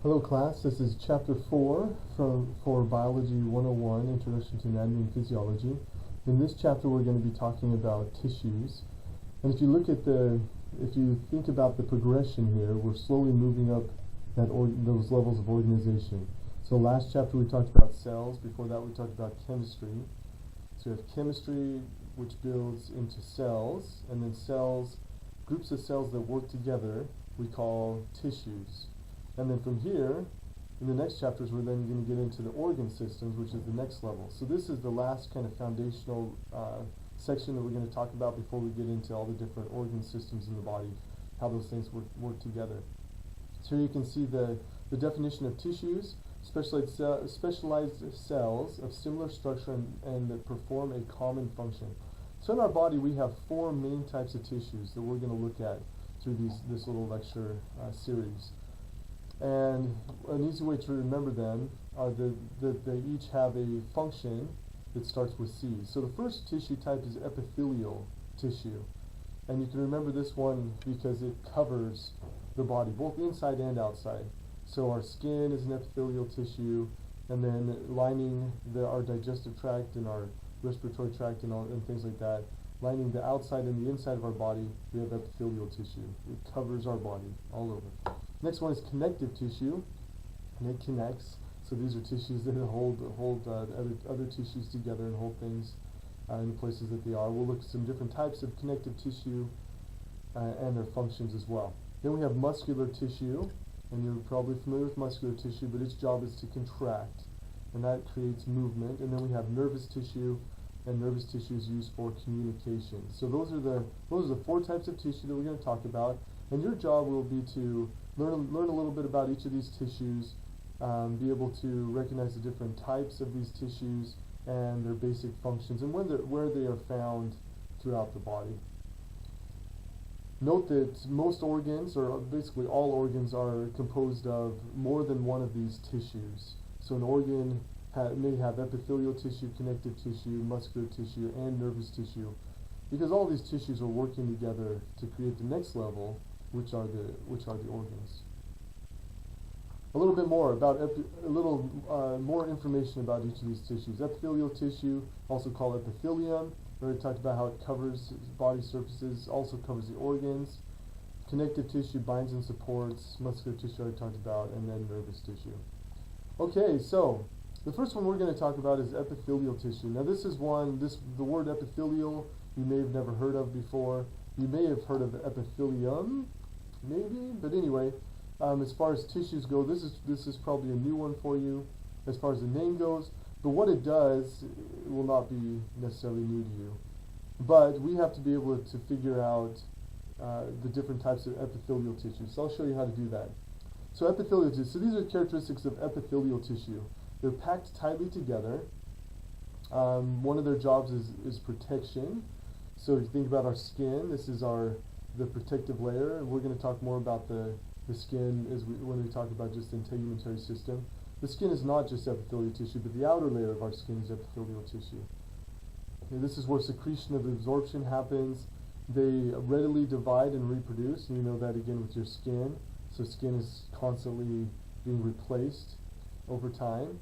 Hello class, this is chapter 4 for Biology 101, Introduction to Anatomy and Physiology. In this chapter we're going to be talking about tissues. And if you think about the progression here, we're slowly moving up those levels of organization. So last chapter we talked about cells, before that we talked about chemistry. So we have chemistry, which builds into cells, and then groups of cells that work together we call tissues. And then from here, in the next chapters, we're then going to get into the organ systems, which is the next level. So this is the last kind of foundational section that we're going to talk about before we get into all the different organ systems in the body, how those things work together. So here you can see the definition of tissues: specialized cells of similar structure and that perform a common function. So in our body, we have four main types of tissues that we're going to look at through this little lecture series. And an easy way to remember them are that they each have a function that starts with C. So the first tissue type is epithelial tissue. And you can remember this one because it covers the body, both inside and outside. So our skin is an epithelial tissue, and then lining our digestive tract and our respiratory tract and things like that, lining the outside and the inside of our body, we have epithelial tissue. It covers our body all over. Next one is connective tissue, and it connects. So these are tissues that hold other tissues together and hold things in the places that they are. We'll look at some different types of connective tissue and their functions as well. Then we have muscular tissue, and you're probably familiar with muscular tissue, but its job is to contract, and that creates movement. And then we have nervous tissue, and nervous tissue is used for communication. So those are the four types of tissue that we're going to talk about, and your job will be to learn a little bit about each of these tissues, be able to recognize the different types of these tissues and their basic functions and where they are found throughout the body. Note that most organs, or basically all organs, are composed of more than one of these tissues. So an organ may have epithelial tissue, connective tissue, muscular tissue, and nervous tissue, because all these tissues are working together to create the next level, which are the organs. A little bit more about more information about each of these tissues. Epithelial tissue, also called epithelium. We already talked about how it covers body surfaces, also covers the organs. Connective tissue binds and supports. Muscular tissue I already talked about, and then nervous tissue. Okay, so the first one we're going to talk about is epithelial tissue. Now this is the word epithelial you may have never heard of before. You may have heard of epithelium, maybe, but anyway, as far as tissues go, this is probably a new one for you as far as the name goes, but what it does will not be necessarily new to you. But we have to be able to figure out the different types of epithelial tissue, so I'll show you how to do that. So epithelial tissue, so these are characteristics of epithelial tissue. They're packed tightly together. One of their jobs is protection. So if you think about our skin, this is the protective layer, and we're going to talk more about the skin when we talk about just the integumentary system. The skin is not just epithelial tissue, but the outer layer of our skin is epithelial tissue. And this is where secretion of absorption happens. They readily divide and reproduce, and you know that again with your skin. So skin is constantly being replaced over time.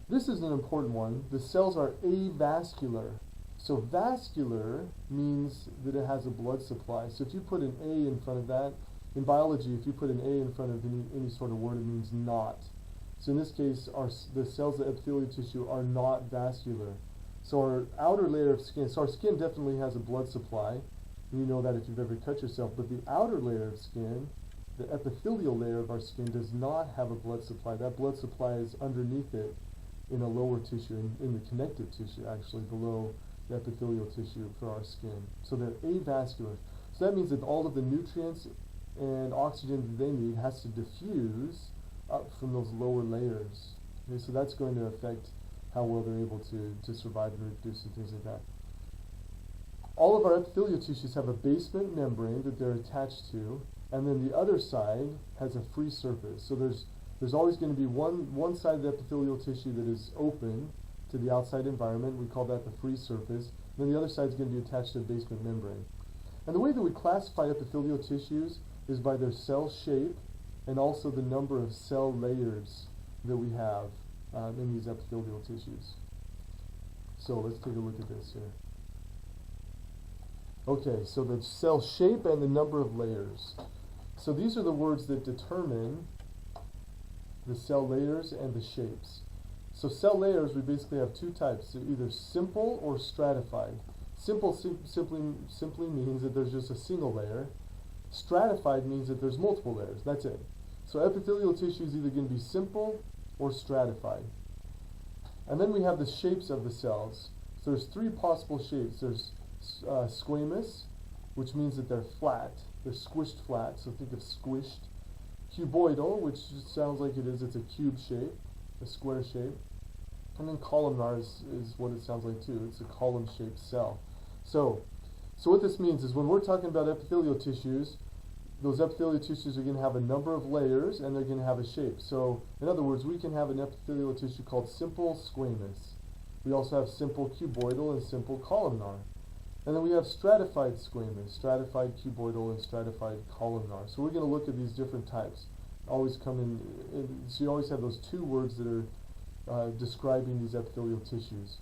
This is an important one. The cells are avascular. So vascular means that it has a blood supply. So if you put an A in front of that, in biology, if you put an A in front of any sort of word, it means not. So in this case, the cells of epithelial tissue are not vascular. So our outer layer of skin, so our skin definitely has a blood supply. And you know that if you've ever cut yourself. But the outer layer of skin, the epithelial layer of our skin, does not have a blood supply. That blood supply is underneath it in a lower tissue, in the connective tissue, actually, below the epithelial tissue for our skin. So they're avascular. So that means that all of the nutrients and oxygen that they need has to diffuse up from those lower layers. Okay, so that's going to affect how well they're able to survive and reproduce and things like that. All of our epithelial tissues have a basement membrane that they're attached to, and then the other side has a free surface. So there's always going to be one side of the epithelial tissue that is open to the outside environment. We call that the free surface. And then the other side is going to be attached to a basement membrane. And the way that we classify epithelial tissues is by their cell shape and also the number of cell layers that we have in these epithelial tissues. So let's take a look at this here. Okay, so the cell shape and the number of layers. So these are the words that determine the cell layers and the shapes. So cell layers, we basically have two types, either simple or stratified. Simple simply means that there's just a single layer. Stratified means that there's multiple layers. That's it. So epithelial tissue is either going to be simple or stratified. And then we have the shapes of the cells. So there's three possible shapes. There's squamous, which means that they're flat. They're squished flat, so think of squished. Cuboidal, which sounds like it is. It's a cube shape, a square shape. And then columnar is what it sounds like too. It's a column-shaped cell. So what this means is when we're talking about epithelial tissues, those epithelial tissues are going to have a number of layers and they're going to have a shape. So in other words, we can have an epithelial tissue called simple squamous. We also have simple cuboidal and simple columnar. And then we have stratified squamous, stratified cuboidal, and stratified columnar. So we're going to look at these different types. Always come in so you always have those two words that are describing these epithelial tissues.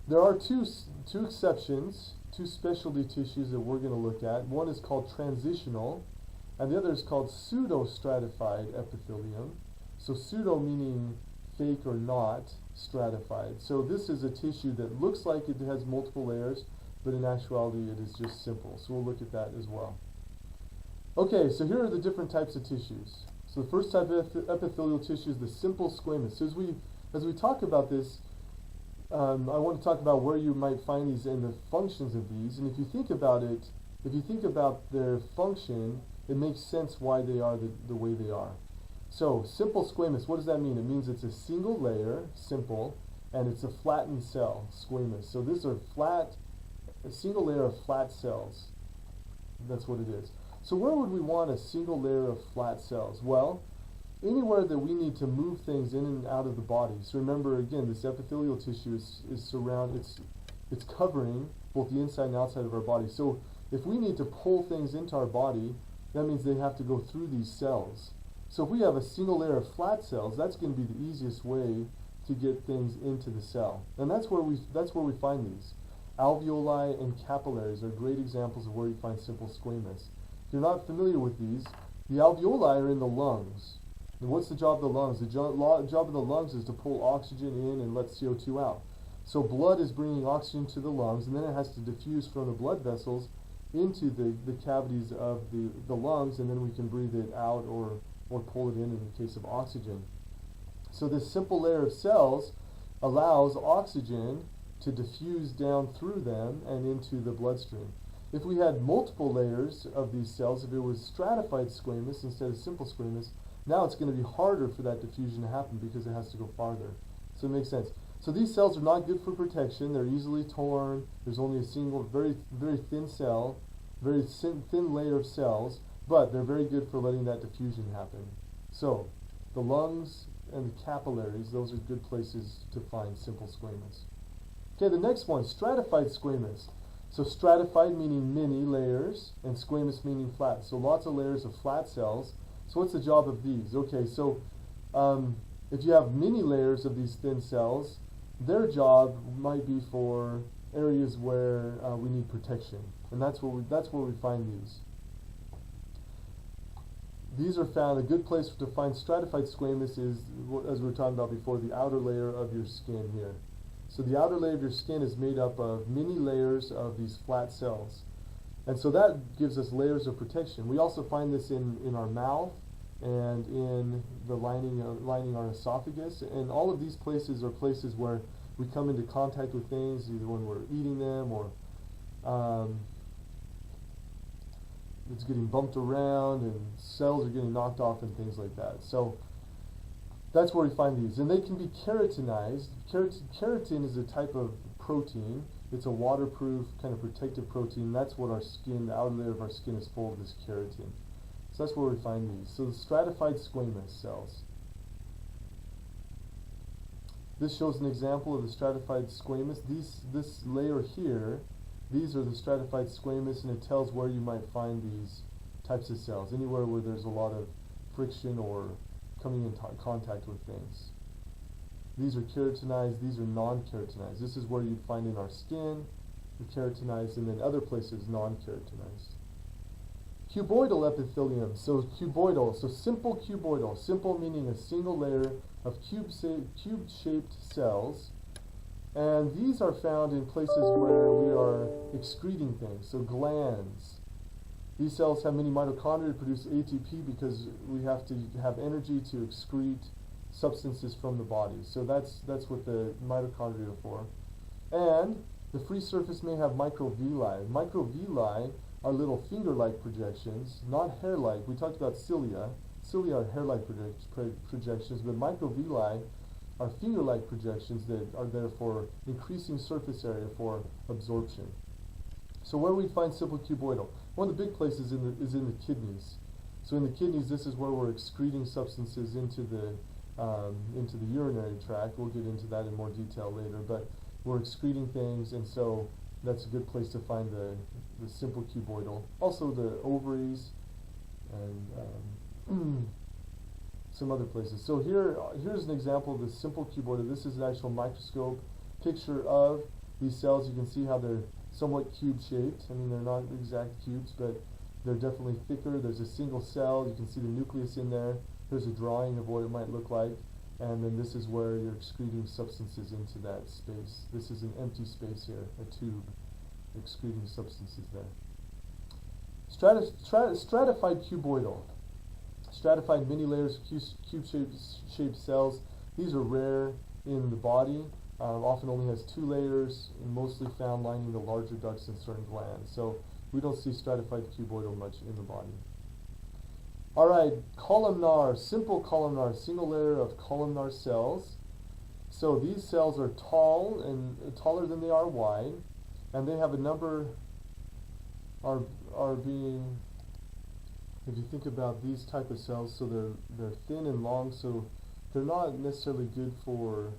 There are two exceptions, two specialty tissues that we're going to look at. One is called transitional, and the other is called pseudo-stratified epithelium. So pseudo meaning fake or not stratified. So this is a tissue that looks like it has multiple layers, but in actuality it is just simple. So we'll look at that as well. Okay, so here are the different types of tissues. So the first type of epithelial tissue is the simple squamous. So as we talk about this, I want to talk about where you might find these and the functions of these. And if you think about it, if you think about their function, it makes sense why they are the way they are. So simple squamous, what does that mean? It means it's a single layer, simple, and it's a flattened cell, squamous. So these are flat, a single layer of flat cells. That's what it is. So where would we want a single layer of flat cells? Well, anywhere that we need to move things in and out of the body. So remember, again, this epithelial tissue it's covering both the inside and outside of our body. So if we need to pull things into our body, that means they have to go through these cells. So if we have a single layer of flat cells, that's going to be the easiest way to get things into the cell. And that's where we find these. Alveoli and capillaries are great examples of where you find simple squamous. If you're not familiar with these, the alveoli are in the lungs. And what's the job of the lungs? The job of the lungs is to pull oxygen in and let CO2 out. So blood is bringing oxygen to the lungs, and then it has to diffuse from the blood vessels into the cavities of the lungs, and then we can breathe it out or pull it in the case of oxygen. So this simple layer of cells allows oxygen to diffuse down through them and into the bloodstream. If we had multiple layers of these cells, if it was stratified squamous instead of simple squamous, now it's going to be harder for that diffusion to happen because it has to go farther. So it makes sense. So these cells are not good for protection. They're easily torn. There's only a single, very, very thin cell, very thin layer of cells, but they're very good for letting that diffusion happen. So the lungs and the capillaries, those are good places to find simple squamous. Okay, the next one, stratified squamous. So stratified meaning many layers, and squamous meaning flat. So lots of layers of flat cells. So what's the job of these? Okay, so if you have many layers of these thin cells, their job might be for areas where we need protection, and that's where we find these. These are found. A good place to find stratified squamous is, as we were talking about before, the outer layer of your skin here. So the outer layer of your skin is made up of many layers of these flat cells. And so that gives us layers of protection. We also find this in our mouth and in the lining our esophagus. And all of these places are places where we come into contact with things, either when we're eating them or it's getting bumped around and cells are getting knocked off and things like that. So that's where we find these. And they can be keratinized. Keratin is a type of protein. It's a waterproof, kind of protective protein. That's what our skin, the outer layer of our skin is full of, this keratin. So that's where we find these. So the stratified squamous cells. This shows an example of the stratified squamous. This layer here, these are the stratified squamous, and it tells where you might find these types of cells. Anywhere where there's a lot of friction or coming in contact with things. These are keratinized, these are non-keratinized. This is where you'd find in our skin, the keratinized, and then other places non-keratinized. Cuboidal epithelium, so cuboidal, so simple cuboidal, simple meaning a single layer of cube-shaped cells, and these are found in places where we are excreting things, so glands. These cells have many mitochondria to produce ATP because we have to have energy to excrete substances from the body. So that's what the mitochondria are for. And the free surface may have microvilli. Microvilli are little finger-like projections, not hair-like. We talked about cilia. Cilia are hair-like projections, but microvilli are finger-like projections that are there for increasing surface area for absorption. So where we find simple cuboidal? One of the big places is in the kidneys. So in the kidneys, this is where we're excreting substances into the urinary tract. We'll get into that in more detail later, but we're excreting things, and so that's a good place to find the simple cuboidal. Also the ovaries and some other places. So here's an example of the simple cuboidal. This is an actual microscope picture of these cells. You can see how they're somewhat cube-shaped. I mean, they're not exact cubes, but they're definitely thicker. There's a single cell. You can see the nucleus in there. Here's a drawing of what it might look like. And then this is where you're excreting substances into that space. This is an empty space here, a tube, excreting substances there. Stratified cuboidal. Stratified many layers of cube-shaped cells. These are rare in the body. Often only has 2 layers, and mostly found lining the larger ducts in certain glands. So we don't see stratified cuboidal much in the body. Alright, columnar, simple columnar, single layer of columnar cells. So these cells are tall and taller than they are wide, and they have a number are being, if you think about these type of cells, so they're thin and long, so they're not necessarily good for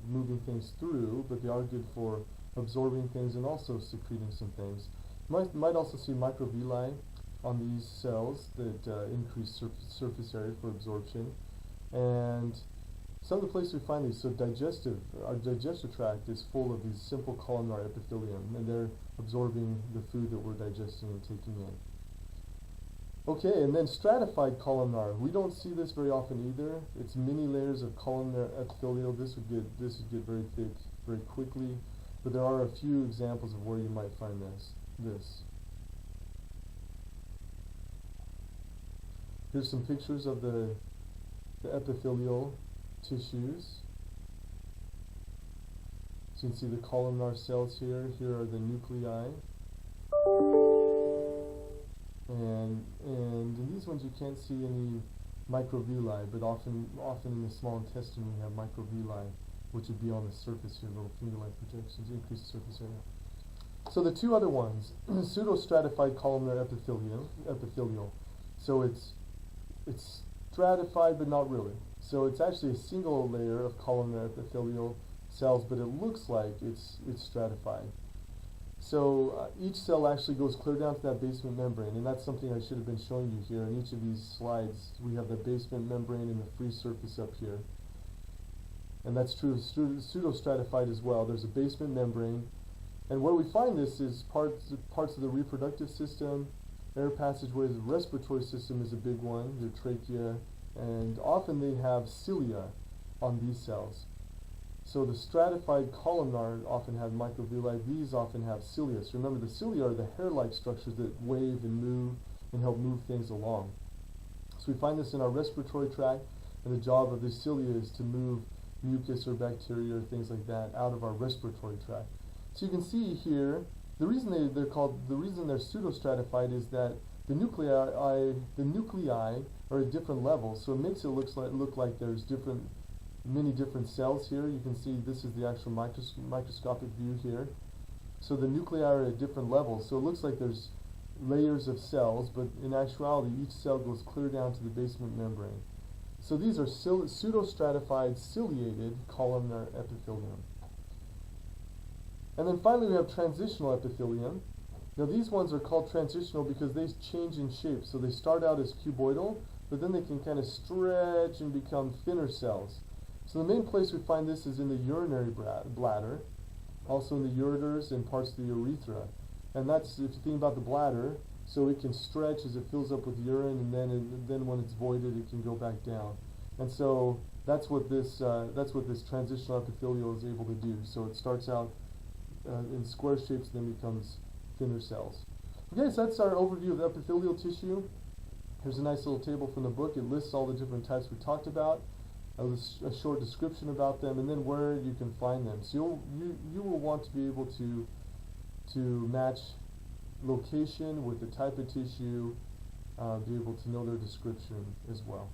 moving things through, but they are good for absorbing things and also secreting some things. Might also see microvilli on these cells that increase surface area for absorption. And some of the places we find these, so our digestive tract is full of these simple columnar epithelium, and they're absorbing the food that we're digesting and taking in. Okay, and then stratified columnar. We don't see this very often either. It's many layers of columnar epithelial. This would get very thick very quickly, but there are a few examples of where you might find this. Here's some pictures of the epithelial tissues. So you can see the columnar cells here. Here are the nuclei. And in these ones you can't see any microvilli, but often in the small intestine we have microvilli, which would be on the surface here, little finger-like projections, increase the surface area. So the 2 other ones, pseudostratified columnar epithelial. So it's stratified, but not really. So it's actually a single layer of columnar epithelial cells, but it looks like it's stratified. So each cell actually goes clear down to that basement membrane, and that's something I should have been showing you here. In each of these slides, we have the basement membrane and the free surface up here. And that's true of pseudostratified as well. There's a basement membrane, and where we find this is parts of the reproductive system, air passageways. The respiratory system is a big one, your trachea, and often they have cilia on these cells. So the stratified columnar often have microvilli. These often have cilia. So remember, the cilia are the hair-like structures that wave and move and help move things along. So we find this in our respiratory tract, and the job of the cilia is to move mucus or bacteria or things like that out of our respiratory tract. So you can see here, the reason they're pseudostratified is that the nuclei are at different levels. So it makes it look like there's many different cells here. You can see this is the actual microscopic view here. So the nuclei are at different levels. So it looks like there's layers of cells, but in actuality each cell goes clear down to the basement membrane. So these are pseudostratified ciliated columnar epithelium. And then finally we have transitional epithelium. Now these ones are called transitional because they change in shape. So they start out as cuboidal, but then they can kind of stretch and become thinner cells. So the main place we find this is in the urinary bladder, also in the ureters and parts of the urethra. And that's, if you think about the bladder, so it can stretch as it fills up with urine, and then when it's voided, it can go back down. And so that's what this transitional epithelial is able to do. So it starts out in square shapes, then becomes thinner cells. Okay, so that's our overview of epithelial tissue. Here's a nice little table from the book. It lists all the different types we talked about, a short description about them, and then where you can find them. So you will want to be able to match location with the type of tissue, be able to know their description as well.